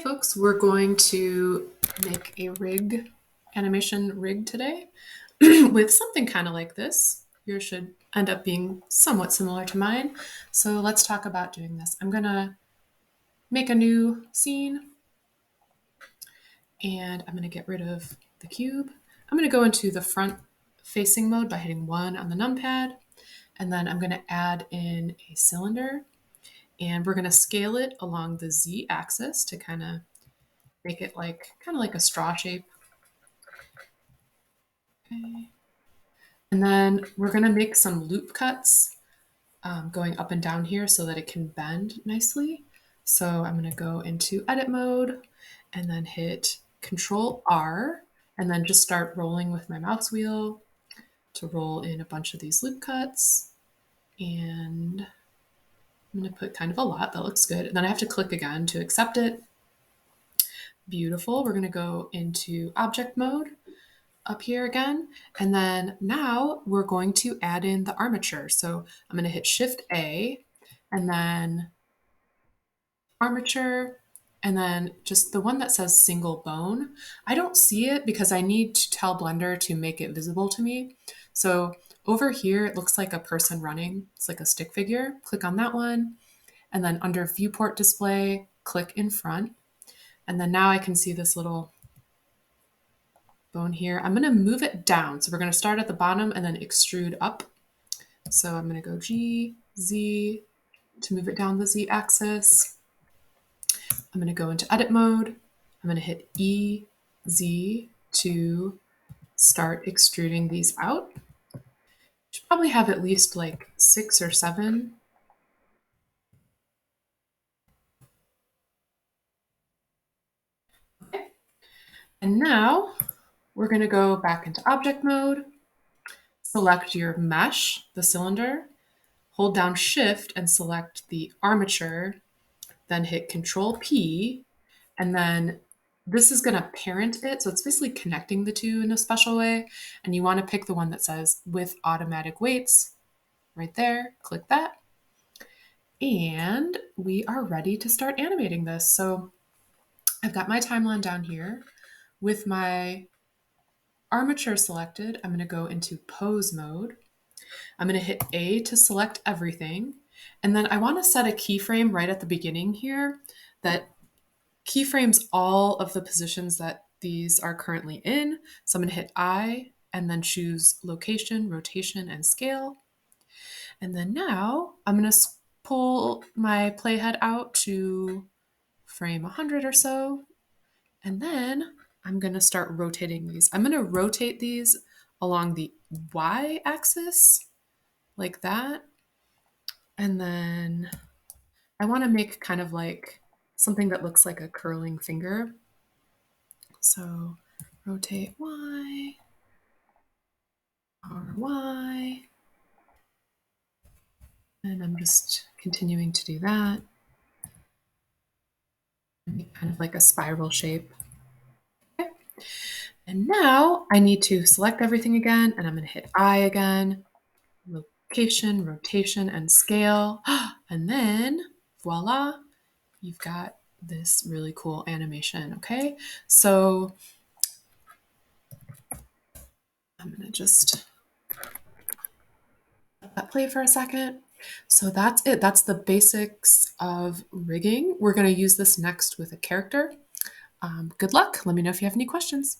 folks, we're going to make a animation rig today with something kind of like this. Yours should end up being somewhat similar to mine. So let's talk about doing this. I'm gonna make a new scene and I'm gonna get rid of the cube. I'm gonna go into the front facing mode by hitting 1 on the numpad. And then I'm gonna add in a cylinder and we're gonna scale it along the Z axis to kind of make it kind of like a straw shape. Okay. And then we're going to make some loop cuts going up and down here so that it can bend nicely. So I'm going to go into edit mode and then hit Control R and then just start rolling with my mouse wheel to roll in a bunch of these loop cuts. And I'm going to put kind of a lot. That looks good. And then I have to click again to accept it. Beautiful. We're going to go into object mode up here again. And then now we're going to add in the armature. So I'm going to hit Shift A and then armature, and then just the one that says single bone. I don't see it because I need to tell Blender to make it visible to me. So over here, it looks like a person running. It's like a stick figure. Click on that one. And then under viewport display, click in front. And then now I can see this little bone here. I'm going to move it down. So we're going to start at the bottom and then extrude up. So I'm going to go G, Z to move it down the Z axis. I'm going to go into edit mode. I'm going to hit E, Z to start extruding these out. Should probably have at least like 6 or 7. Okay. And now we're going to go back into object mode, select your mesh, the cylinder, hold down Shift and select the armature, then hit Control P, and then this is going to parent it. So it's basically connecting the two in a special way. And you want to pick the one that says with automatic weights right there. Click that. And we are ready to start animating this. So I've got my timeline down here with my armature selected. I'm going to go into pose mode. I'm going to hit A to select everything. And then I want to set a keyframe right at the beginning here that keyframes all of the positions that these are currently in. So I'm going to hit I and then choose location, rotation, and scale. And then now I'm going to pull my playhead out to frame 100 or so. And then I'm going to start rotating these. I'm going to rotate these along the Y axis like that. And then I want to make kind of like something that looks like a curling finger. So rotate Y, R, Y. And I'm just continuing to do that. Make kind of like a spiral shape. Okay. And now I need to select everything again, and I'm going to hit I again, location, rotation, and scale. And then voila, you've got this really cool animation. Okay, so I'm going to just let that play for a second. So that's it. That's the basics of rigging. We're going to use this next with a character. Good luck. Let me know if you have any questions.